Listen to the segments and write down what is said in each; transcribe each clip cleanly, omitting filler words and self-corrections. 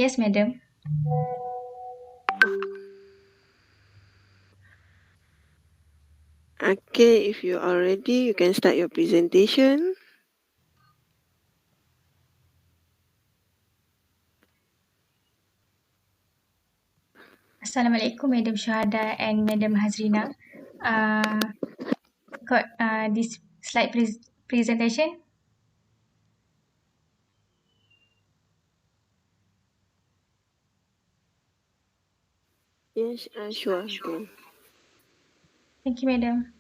Yes, madam. Okay, if you are ready, you can start your presentation. Assalamualaikum, Madam Syahada and Madam Hazrina. Got this slide presentation. Yes, sure. Okay. Thank you, Madam.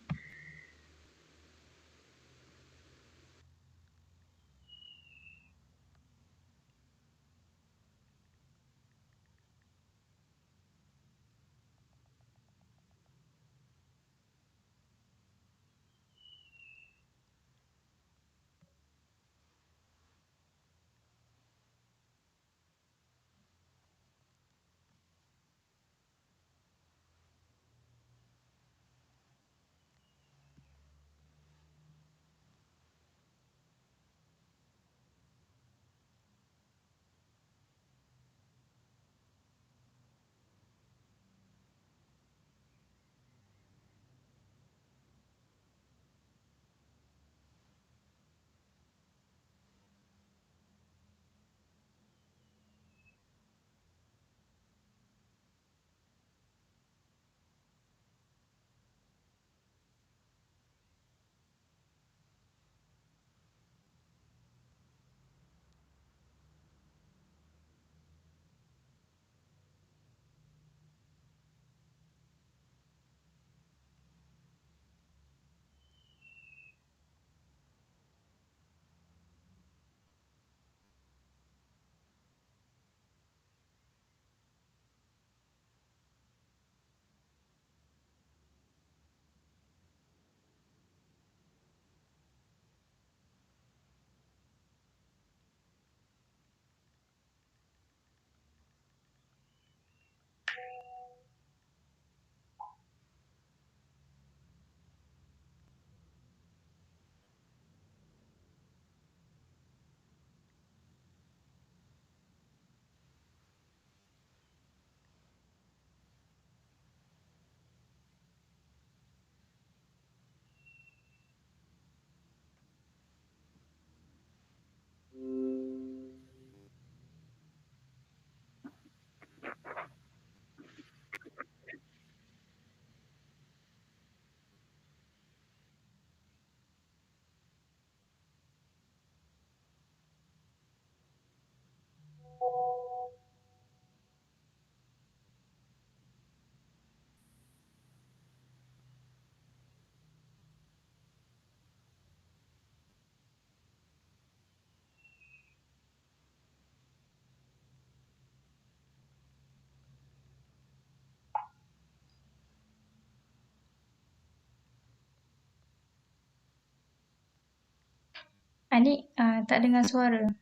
Adik tak dengar suara.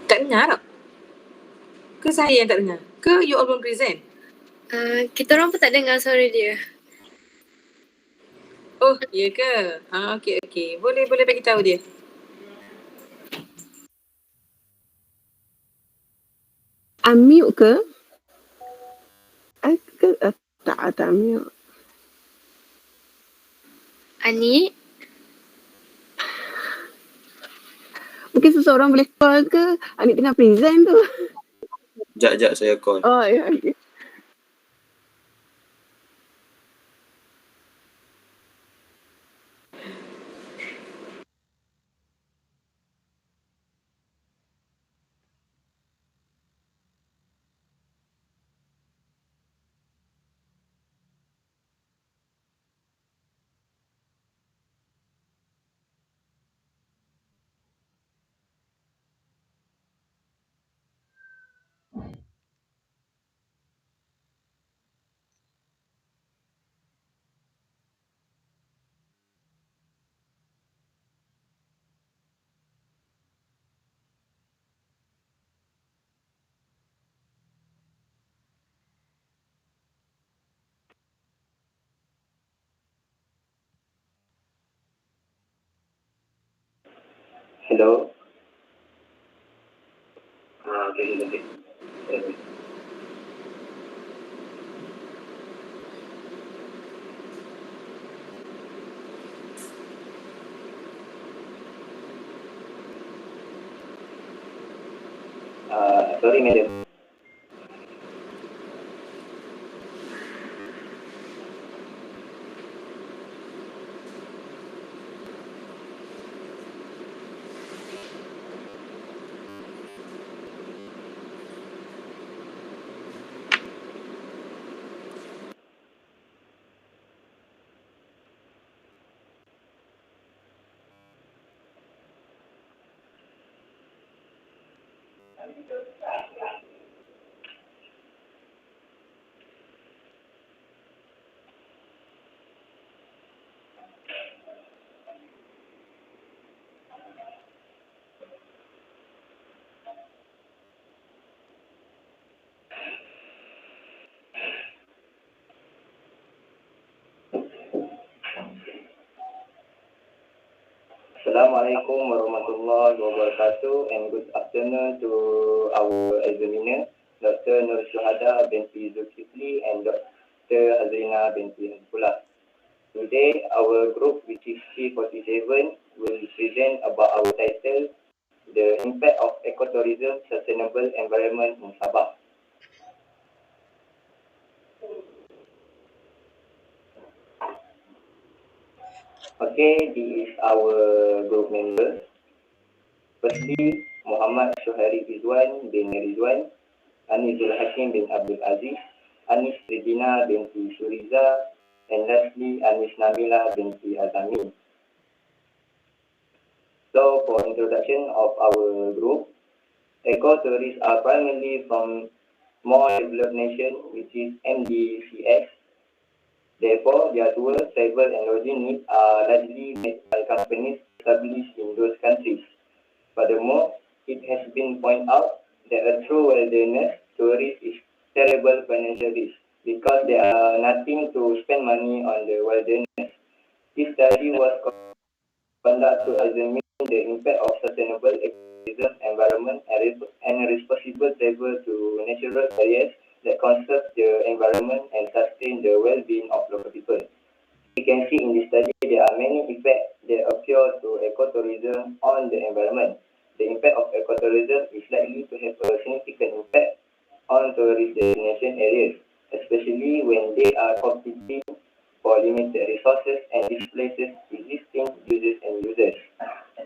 Tak dengar tak? Ke saya yang tak dengar? Ke you all belum present? Kita orang pun tak dengar suara dia. Oh, ya ke? Okey. Boleh bagi tahu dia. Unmute ke? Tak unmute. Ani, Mungkin seseorang boleh call ke? Anik tengah present tu. Sekejap saya call. Oh, ya. Okay. Hello. Okay. Sorry, madam. Assalamualaikum warahmatullahi wabarakatuh, and good afternoon to our examiner, Dr. Nur Syuhada binti Zulkifli and Dr. Hazrina binti Hazbullah. Today, our group, which is T47, will present about our title, The Impact of Ecotourism Sustainable Environment in Sabah. Okay, this is our group members. Firstly, Muhammad Syuhari Rizwan bin Rizwan, Anizul Hakim bin Abdul Aziz, Anis Regina binti Shuriza, and lastly Anis Nabila binti Azami. So for introduction of our group, eco-tourists are primarily from more developed nation, which is MDCX. Therefore, their tour, travel and lodging needs are largely made by companies established in those countries. Furthermore, it has been pointed out that a true wilderness tourist is terrible financial risk because there are nothing to spend money on the wilderness. This study was conducted to examine the impact of sustainable ecotourism, environment, and responsible travel to natural areas that conserve the environment and sustain the well-being of local people. We can see in this study there are many effects that occur to ecotourism on the environment. The impact of ecotourism is likely to have a significant impact on tourist destination areas, especially when they are competing for limited resources and displaces existing users and users.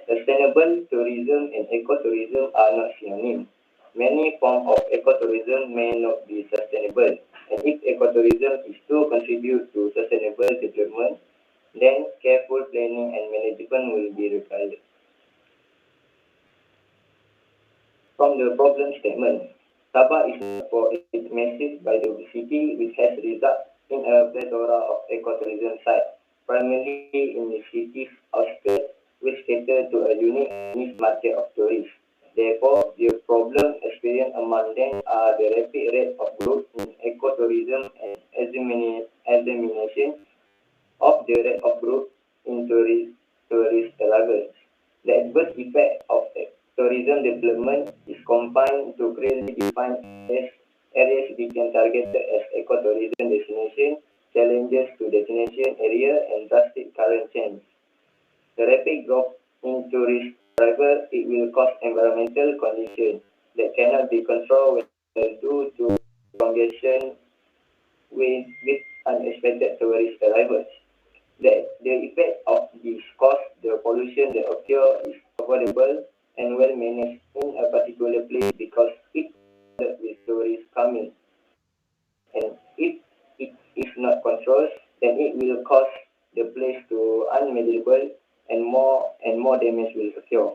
Sustainable tourism and ecotourism are not synonyms. Many forms of ecotourism may not be sustainable, and if ecotourism is to contribute to sustainable development, then careful planning and management will be required. From the problem statement, Sabah is known for its massive biodiversity, which has resulted in a plethora of ecotourism sites, primarily in the city's outskirts, which cater to a unique niche market of tourists. Therefore, the problem experienced among them are the rapid rate of growth in ecotourism and examination of the rate of growth in tourist arrivals. The adverse effect of tourism development is confined to clearly defined areas being targeted as ecotourism destination, challenges to destination area, and drastic current change. The rapid growth in tourist arrival, it will cause environmental conditions that cannot be controlled due to congestion with unexpected tourist arrivals. The effect of this cause the pollution that occur is avoidable and well managed in a particular place because it with tourists coming. And if it is not controlled, then it will cause the place to unmanageable and more damage will occur.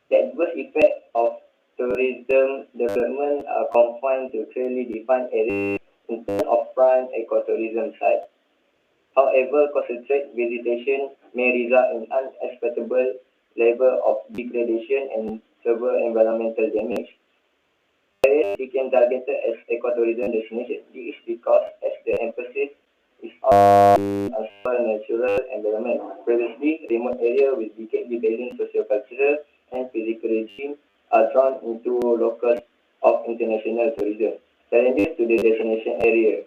The adverse effect of tourism development are confined to clearly defined areas in terms of prime ecotourism sites. However, concentrated visitation may result in unacceptable level of degradation and severe environmental damage. Areas became targeted as ecotourism destination. This is because as the emphasis is on a natural environment. Previously, remote area with decades developing sociocultural and physical regime are drawn into locus of international tourism. Challenges to the destination area.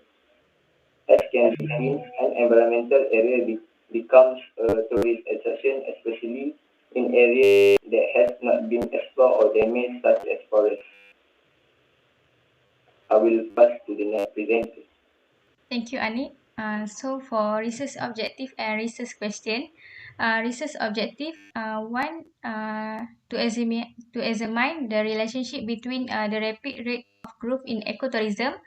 As can be seen, an environmental area becomes a tourist attraction, especially in areas that have not been explored or damaged, such as forests. I will pass to the next presenter. Thank you, Anik. So for research objective and research question, research objective one to examine the relationship between the rapid rate of growth in ecotourism,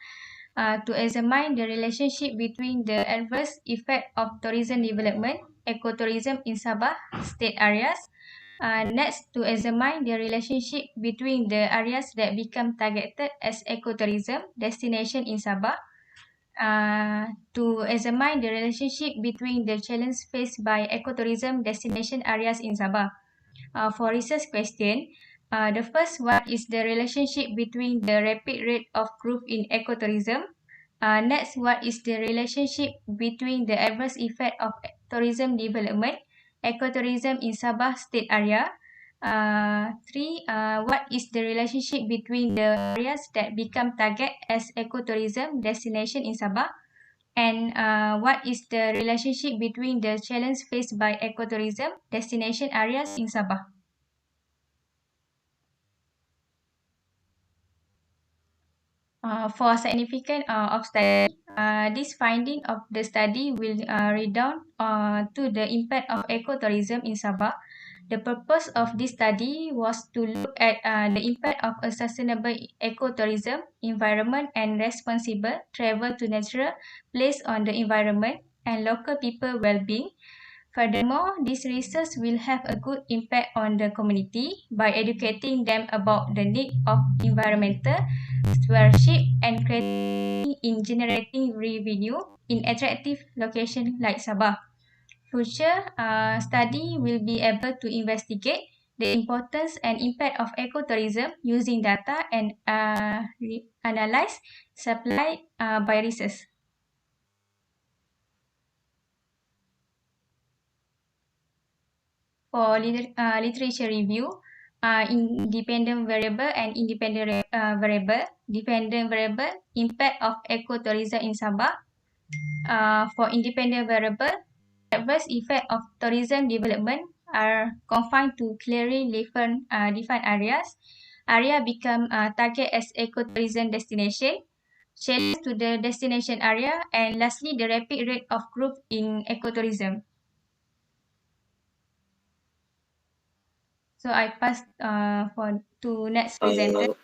to examine the relationship between the adverse effect of tourism development, ecotourism in Sabah state areas. Next, to examine the relationship between the areas that become targeted as ecotourism destination in Sabah. To examine the relationship between the challenges faced by ecotourism destination areas in Sabah. For research question, the first one is the relationship between the rapid rate of growth in ecotourism. Next, what is the relationship between the adverse effect of tourism development, ecotourism in Sabah state area? Three, what is the relationship between the areas that become target as ecotourism destination in Sabah? And what is the relationship between the challenge faced by ecotourism destination areas in Sabah? For significance of study, this finding of the study will redound to the impact of ecotourism in Sabah. The purpose of this study was to look at the impact of a sustainable ecotourism, environment and responsible travel to natural place on the environment and local people well-being. Furthermore, this research will have a good impact on the community by educating them about the need of environmental stewardship and creating in generating revenue in attractive locations like Sabah. Future study will be able to investigate the importance and impact of ecotourism using data and analyze supply by research. For literature review, independent variable and independent variable. Dependent variable, impact of ecotourism in Sabah. For independent variable, adverse effect of tourism development are confined to clearly defined areas. Area become target as ecotourism destination. Challenge to the destination area, and lastly, the rapid rate of growth in ecotourism. So I pass to next presenter.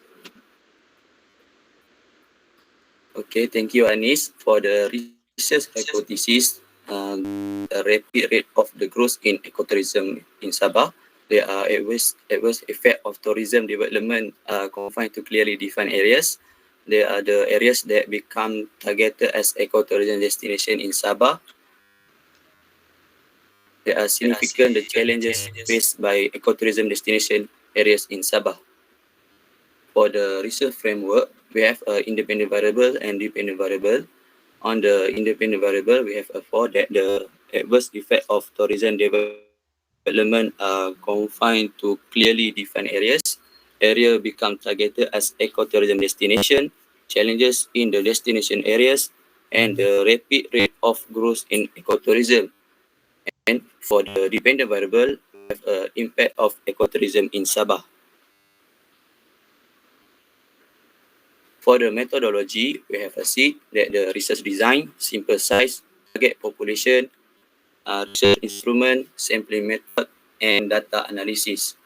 Okay, thank you, Anis, for the research hypothesis. The rapid rate of the growth in ecotourism in Sabah. There are adverse effect of tourism development confined to clearly defined areas. There are the areas that become targeted as ecotourism destination in Sabah. There are significant challenges faced by ecotourism destination areas in Sabah. For the research framework, we have independent variable and dependent variable. On the independent variable, we have for that the adverse effect of tourism development are confined to clearly defined areas. Area become targeted as ecotourism destination. Challenges in the destination areas and the rapid rate of growth in ecotourism. And for the dependent variable, we have impact of ecotourism in Sabah. For the methodology, we have a seat that the research design, simple size, target population, research instrument, sampling method, and data analysis.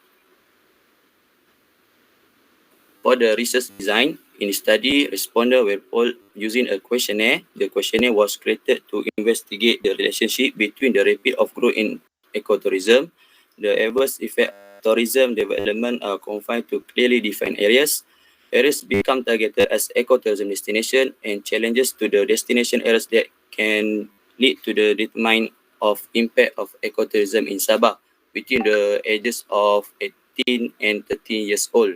For the research design, in the study, respondents were polled using a questionnaire. The questionnaire was created to investigate the relationship between the rate of growth in ecotourism, the adverse effect of tourism development are confined to clearly defined areas. Areas become targeted as ecotourism destination, and challenges to the destination areas that can lead to the determine of impact of ecotourism in Sabah between the ages of 18 and 13 years old.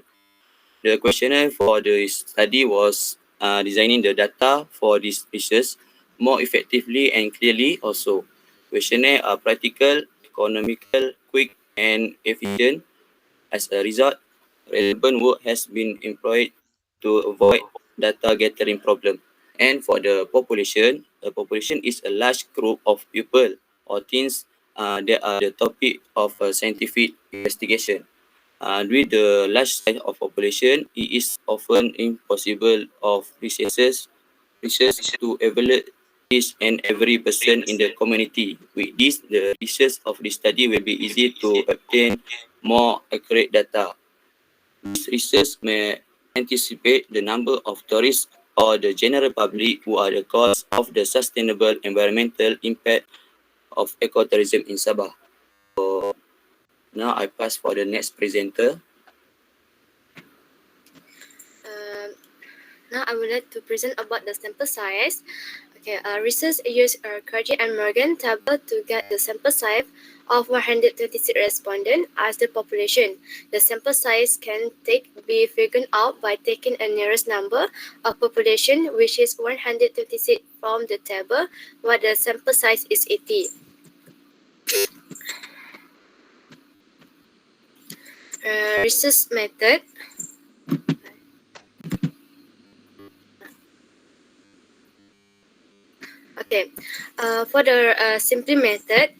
The questionnaire for the study was designing the data for this research more effectively and clearly also. Questionnaire are practical, economical, quick and efficient. As a result, relevant work has been employed to avoid data gathering problem. And for the population, a population is a large group of people or things that are the topic of scientific investigation. With the large size of population, it is often impossible of research to evaluate each and every person in the community. With this, the research of the study will be easy to obtain more accurate data. This research may anticipate the number of tourists or the general public who are the cause of the sustainable environmental impact of ecotourism in Sabah. So now I pass for the next presenter. Now I would like to present about the sample size. Okay, research used Carty and Morgan table to get the sample size of 126 respondents as the population. The sample size can be figured out by taking a nearest number of population, which is 126 from the table, where the sample size is 80. Research method. Okay, for the simply method,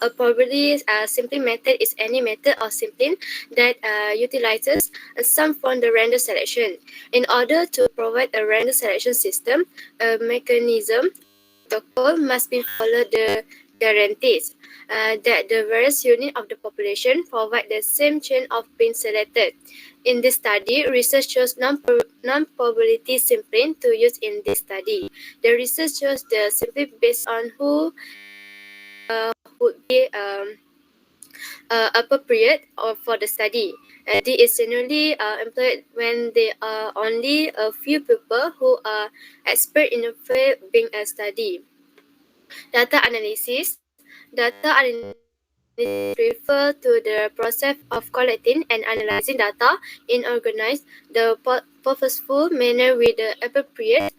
a probably simply method is any method or sampling that utilizes a sum from the random selection. In order to provide a random selection system, a mechanism protocol must be followed the guarantees that the various units of the population provide the same chain of being selected. In this study, research shows non-probability sampling to use in this study. The research shows the sampling based on who would be appropriate for the study. This is generally employed when there are only a few people who are expert in the field being studied. Data analysis. Data analysis refer to the process of collecting and analyzing data in organized, purposeful manner with the appropriate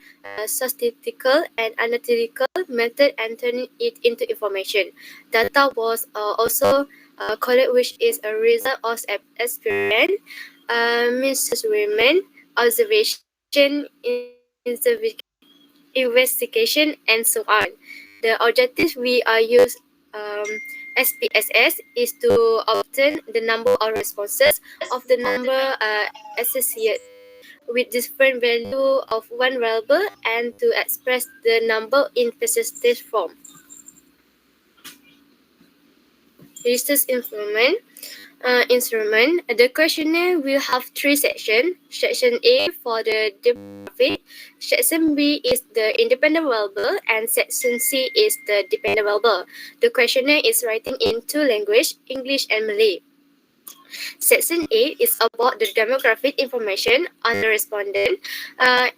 statistical and analytical method and turning it into information. Data was also collected, which is a result of experiment, measurement, observation, investigation, and so on. The objective we use SPSS is to obtain the number of responses of the number associated with different value of one variable and to express the number in percentage form. Research instrument. The questionnaire will have three sections. Section A for the demographic, Section B is the independent variable, and Section C is the dependent variable. The questionnaire is written in two languages, English and Malay. Section A is about the demographic information on the respondent,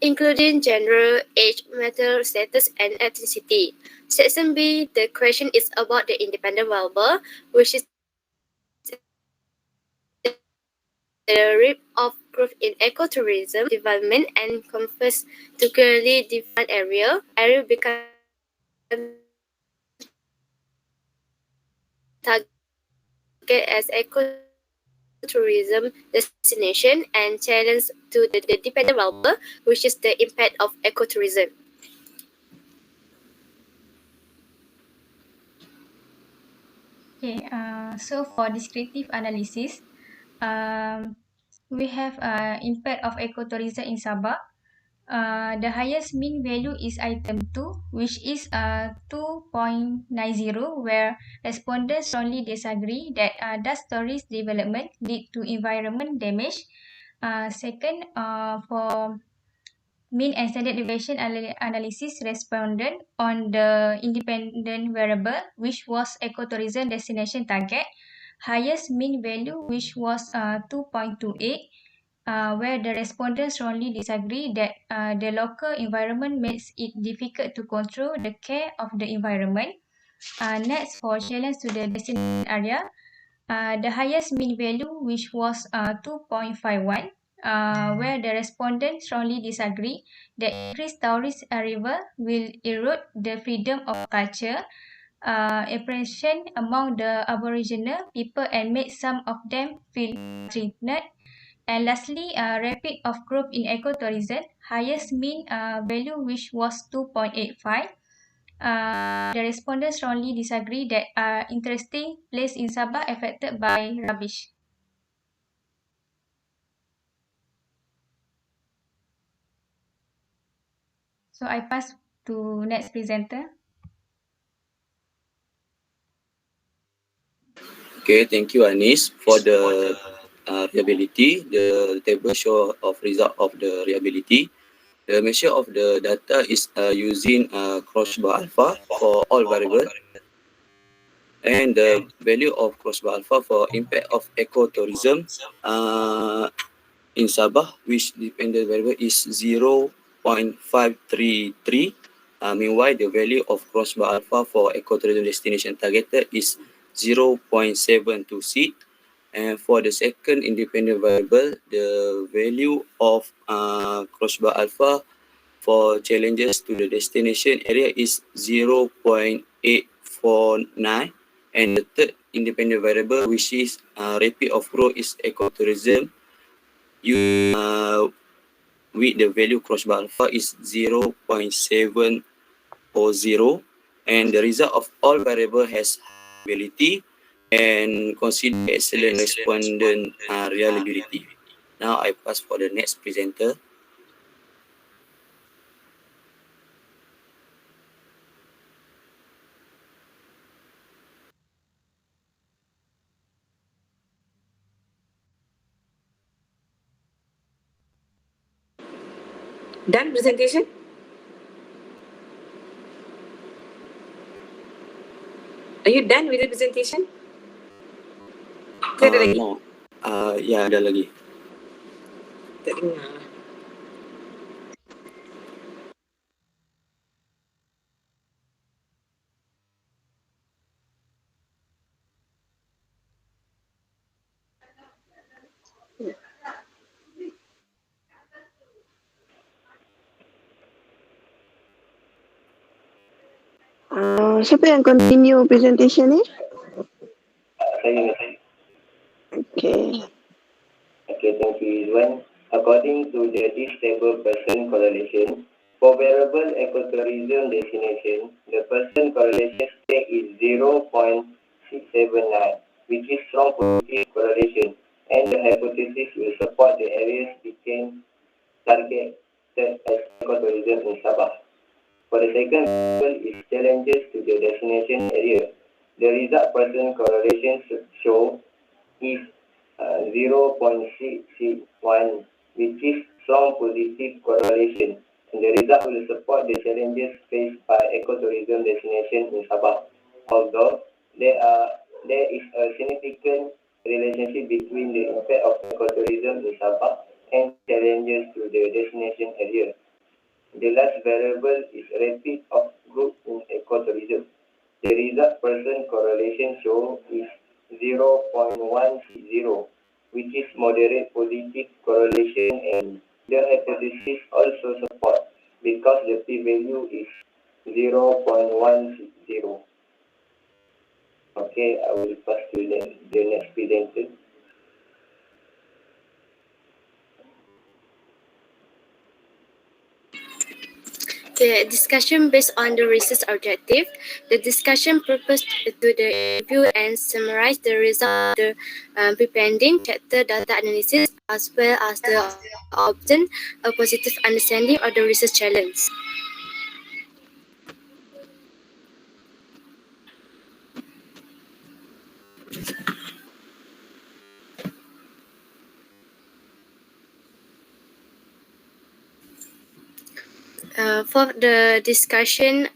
including gender, age, marital status, and ethnicity. Section B, the question is about the independent variable, which is the rate of growth in ecotourism development and confers to clearly defined area. Area becomes target as ecotourism destination and challenge to the dependent variable, which is the impact of ecotourism. Okay, so for descriptive analysis, we have impact of ecotourism in Sabah. The highest mean value is item 2, which is 2.90, where respondents strongly disagree that does tourist development lead to environment damage. Second, for mean and standard deviation analysis, respondent on the independent variable, which was ecotourism destination target, highest mean value, which was 2.28, where the respondents strongly disagree that the local environment makes it difficult to control the care of the environment. Next, for challenge to the destination area, the highest mean value, which was 2.51, where the respondents strongly disagree that increased tourist arrival will erode the freedom of culture. oppression among the Aboriginal people and made some of them feel threatened. And lastly, rapid of growth in ecotourism, highest mean value which was 2.85. The respondents strongly disagree that interesting place in Sabah affected by rubbish. So I pass to next presenter. Okay, thank you, Anis. For the reliability, the table show of result of the reliability. The measure of the data is using crossbar alpha for all variables, and the value of crossbar alpha for impact of ecotourism in Sabah, which dependent variable is 0.533. Meanwhile, the value of crossbar alpha for ecotourism destination targeted is 0.726. And for the second independent variable, the value of crossbar alpha for challenges to the destination area is 0.849. And the third independent variable, which is rate of growth, is ecotourism. With the value crossbar alpha is 0.700, and the result of all variable has reliability and consider excellent respondent reliability. Now I pass for the next presenter. Done presentation? Are you done with the presentation? Ke ada lagi? No. Ya, ada lagi. Tak dengar. Siapa yang continue presentation ni? Saya. Okay. Okay, thank you, Izwan. According to the this table person correlation, for variable ecotourism destination, the person correlation state is 0.679, which is strong positive correlation, and the hypothesis will support the areas became targeted as ecotourism in Sabah. For the second variable is challenges to the destination area. The result person correlation show is 0.661, which is strong positive correlation, and the result will support the challenges faced by ecotourism destination in Sabah. Although there is a significant relationship between the impact of ecotourism in Sabah and challenges to the destination area. The last variable is rate of growth in ecotourism. The result person correlation show is 0.160, which is moderate positive correlation, and the hypothesis also support because the p-value is 0.160. Okay, I will pass to the next presenter. The discussion based on the research objective. The discussion purpose to the review and summarize the result of the pre-pending chapter data analysis, as well as the obtain a positive understanding of the research challenge. For the discussion,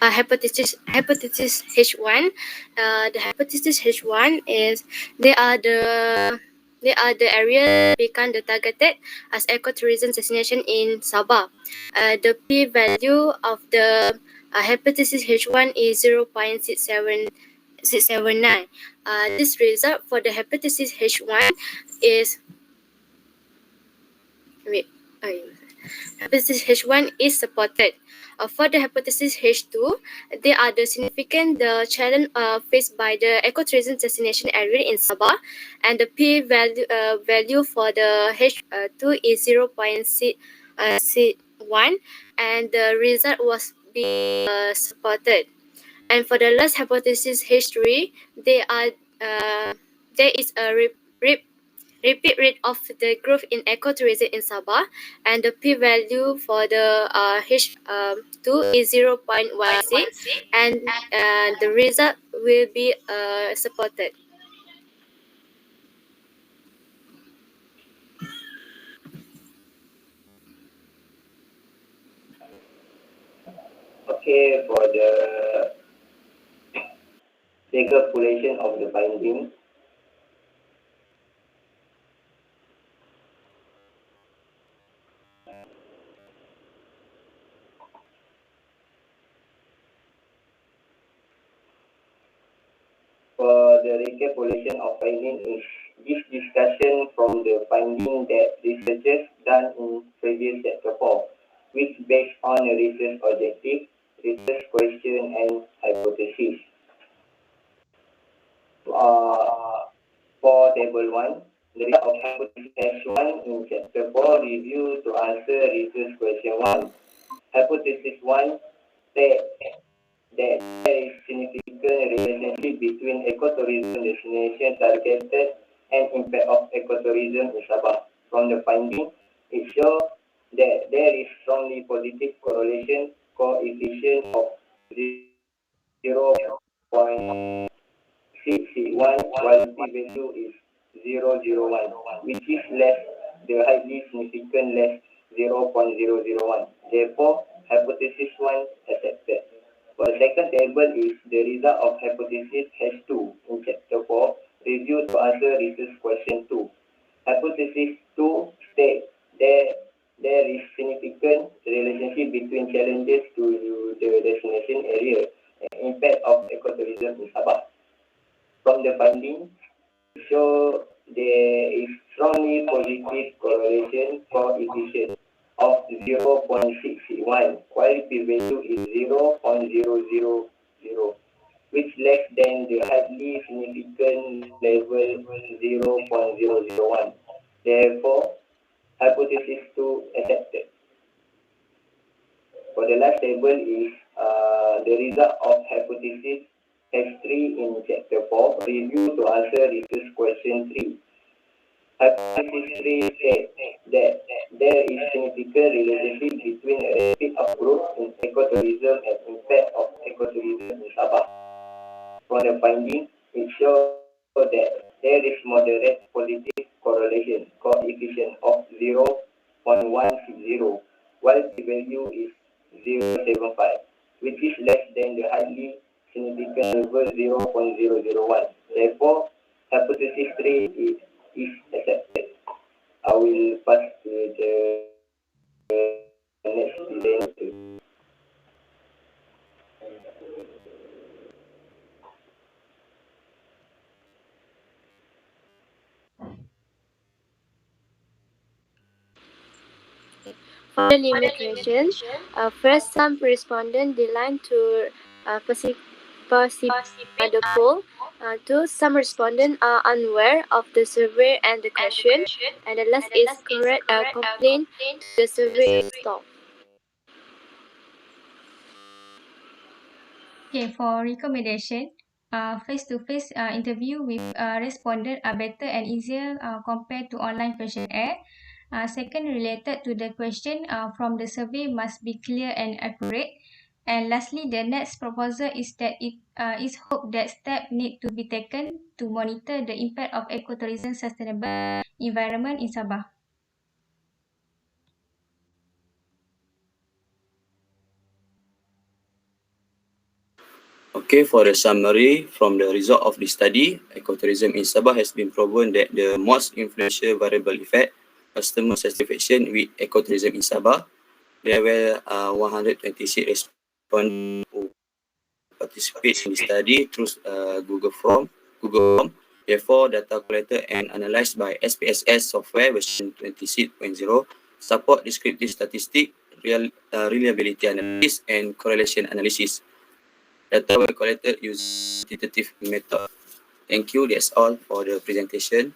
hypothesis H1. The hypothesis H1 is they are the area become the targeted as ecotourism destination in Sabah. The p-value of the hypothesis H1 is 0.679. This result for the hypothesis H1 is hypothesis H1 is supported. For the hypothesis H2, there are the significant challenge faced by the ecotourism destination area in Sabah, and the P value for the H2 is 0.1, and the result was being supported. And for the last hypothesis H3, there is a repeat rate of the growth in ecotourism in Sabah, and the p-value for the H2 is 0.16, and the result will be supported. Okay, for the recapitulation of the findings, for the recapitulation of findings is this discussion from the finding that researchers done in previous chapter 4, which based on a research objective, research question and hypothesis. For table 1, the result of hypothesis H1 in chapter 4 review to answer research question 1. Hypothesis 1 states that there is significant relationship between ecotourism destination targeted and impact of ecotourism in Sabah. From the finding, it shows that there is strongly positive correlation coefficient of 0.661 while p-value is 0.001, which is less the highly significant less 0.001. Therefore, hypothesis 1 accepted. For the second table is the result of hypothesis H2 in chapter 4, review to answer research question 2. Hypothesis 2 states that there is significant relationship between challenges to the destination area and impact of ecotourism in Sabah. From the findings, show there is strongly positive correlation coefficient of 0.61, while p-value is 0.000, which less than the highly significant level 0.001. Therefore, hypothesis 2 accepted. For the last table is the result of hypothesis H3 in chapter 4, review to answer research question 3. Hypothesis 3 says that there is significant relationship between the rate of growth in ecotourism and impact of ecotourism in Sabah. From the findings, it shows that there is moderate positive correlation coefficient of 0.160, while the value is 0.75, which is less than the highly significant level 0.001. Therefore, hypothesis 3 is accepted. I will pass to the next presenter. For the limitation, first, some respondents declined to participate in the poll. Two, some respondents are unaware of the survey and the question. And the last is correct complaint to the survey staff. Okay, for recommendation, face-to-face interview with respondent are better and easier compared to online questionnaire. Second, related to the question from the survey must be clear and accurate. And lastly, the next proposal is that it is hoped that steps need to be taken to monitor the impact of ecotourism sustainable environment in Sabah. Okay, for the summary from the result of the study, ecotourism in Sabah has been proven that the most influential variable effect customer satisfaction with ecotourism in Sabah. There were 126 respondents who participate in the study through Google Form. Therefore, data collected and analyzed by SPSS software version 26.0 support descriptive statistic, reliability analysis, and correlation analysis. Data were collected using quantitative method. Thank you. That's all for the presentation.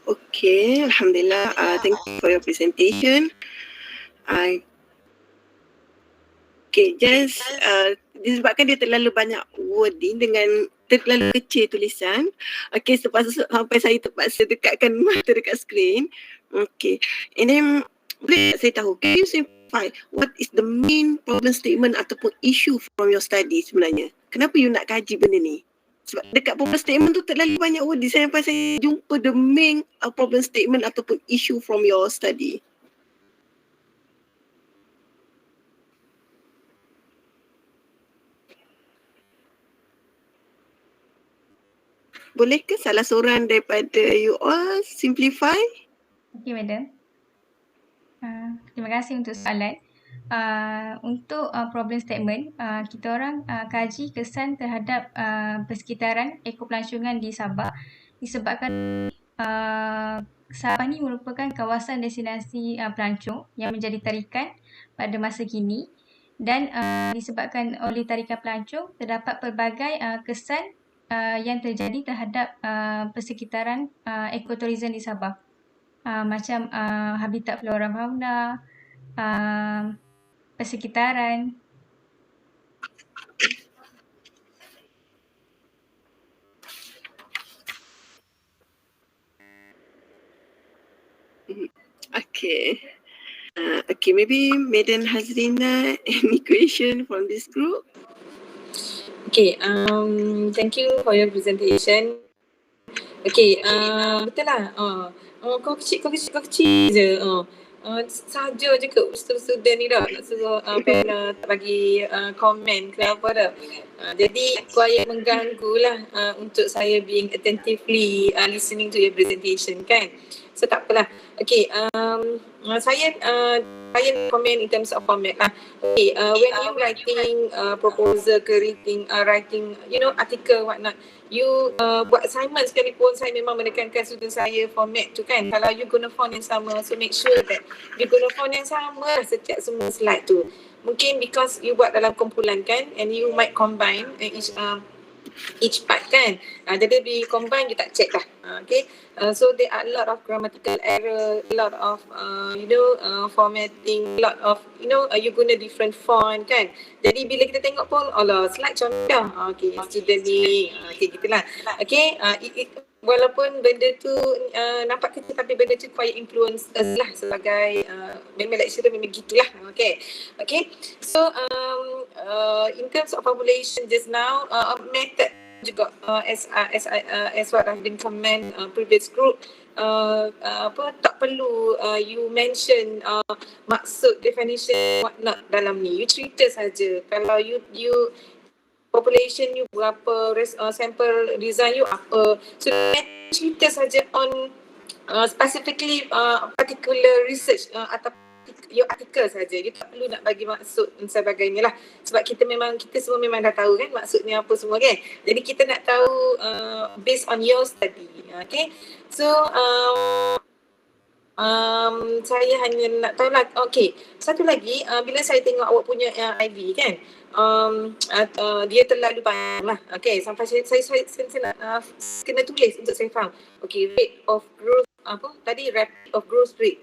Okay, Alhamdulillah. Thank you for your presentation. Okay, just disebabkan dia terlalu banyak wording dengan terlalu kecil tulisan. Okay, sampai saya terpaksa dekatkan mata dekat skrin. Okay, and then boleh tak saya tahu, can you simplify what is the main problem statement ataupun issue from your study sebenarnya? Kenapa you nak kaji benda ni? Sebab dekat problem statement tu terlalu banyak wording sampai saya jumpa the main problem statement ataupun issue from your study. Bolehkah salah seorang daripada you all simplify? Okey, Madam. Terima kasih untuk soalan. Untuk problem statement, kita orang kaji kesan terhadap persekitaran ekopelancongan di Sabah disebabkan Sabah ni merupakan kawasan destinasi pelancong yang menjadi tarikan pada masa kini dan disebabkan oleh tarikan pelancong terdapat pelbagai kesan yang terjadi terhadap persekitaran ekoturism di Sabah. Macam habitat flora fauna, persekitaran. Okay. Okay, maybe Madam Hazrina, any question from this group? Okay, thank you for your presentation. Okay, betul lah. Kau kecil je. Saja je ke student ni dah nak suruh panel tak bagi komen ke apa dah. Jadi kuaya mengganggu lah untuk saya being attentively listening to your presentation kan. So tak apalah. Okay, saya comment in terms of format lah. Okay, when you writing proposal ke writing article whatnot, you buat assignment sekalipun, saya memang menekankan student saya format tu kan. Kalau you guna font yang sama, so make sure that you guna font yang sama setiap semua slide tu. Mungkin because you buat dalam kumpulan kan, and you might combine each part kan. Jadi di combine you tak check lah. Okay. So there are a lot of grammatical error, a lot of formatting, a lot of you guna different font kan. Jadi bila kita tengok pun slide contoh. Okay, student ni. Okay, gitulah. Okay, walaupun benda tu nampak kecil tapi benda tu quite influence us lah sebagai memang lecturer memang gitulah. Okay. Okay. So in terms of formulation just now, method juga as what I've been comment previous group, tak perlu you mention maksud definition whatnot dalam ni. You cerita saja. Kalau you population you berapa, sample design you apa, so cerita saja on specifically particular research atau your article saja. You tak perlu nak bagi maksud dan sebagainya lah. Sebab kita semua memang dah tahu kan maksudnya apa semua kan. Jadi kita nak tahu based on your study. Okay. So saya hanya nak tahu lah. Okay. Satu lagi, bila saya tengok awak punya IV kan, dia terlalu panjang lah. Okay. Sampai saya nak kena tulis untuk saya faham. Okay. Rate of growth, tadi rapid of growth rate.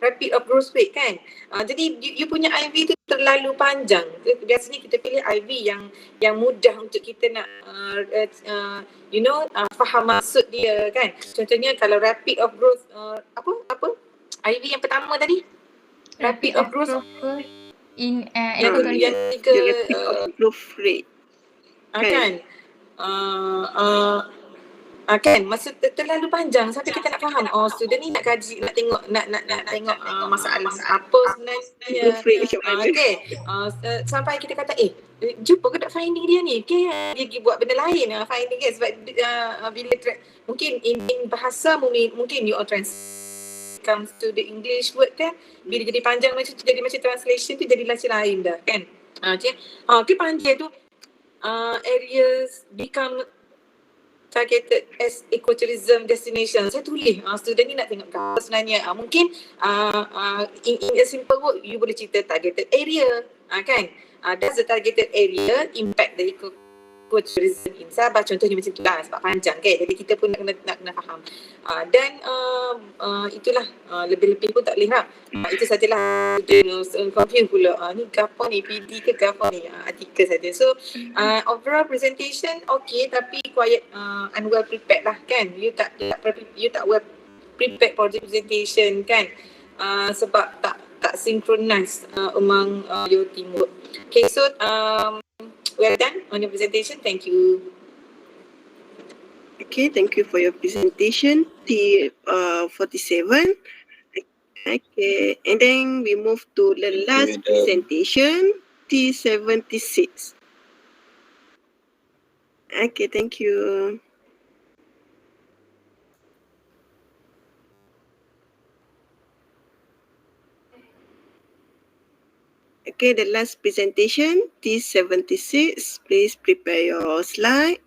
Rapid of growth rate kan. Jadi you punya IV tu terlalu panjang. Biasanya kita pilih IV yang mudah untuk kita nak faham maksud dia kan. Contohnya kalau rapid of growth IV yang pertama tadi, rapid of growth in yang Rapid of growth rate. kan. Kan maksud terlalu panjang sampai kita nak faham student ni nak kaji, nak tengok masalah apa sebenarnya. Okay. Sampai kita kata jumpa ke tak finding dia ni. Okay, dia pergi buat benda lain finding kan. Sebab bila mungkin in bahasa mungkin you all comes to the English word kan, bila jadi panjang macam tu, jadi macam translation tu jadi lain dah kan. Okay, panjang tu areas become targeted as ecotourism destination. Saya tulis, student ni nak tengok apa sebenarnya. Mungkin in a simple word, you boleh cerita targeted area, kan? Does the targeted area impact the ecotourism in Sabah? Contohnya macam itulah, sebab panjang kan. Jadi kita pun nak kena faham. Dan itulah, lebih-lebih pun tak boleh lah. Itu sajalah, confuse pula. Ni gapo ni, PD ke gapo ni, artikel saja. So overall presentation okay, tapi quite unwell prepared lah kan. You tak well prepared for the presentation kan. Sebab tak synchronize among your teamwork. Okay, so well done on your presentation. Thank you. Okay, thank you for your presentation, T47. Okay, and then we move to the last presentation, T76. Okay, thank you. Okay, the last presentation, T76. Please prepare your slide.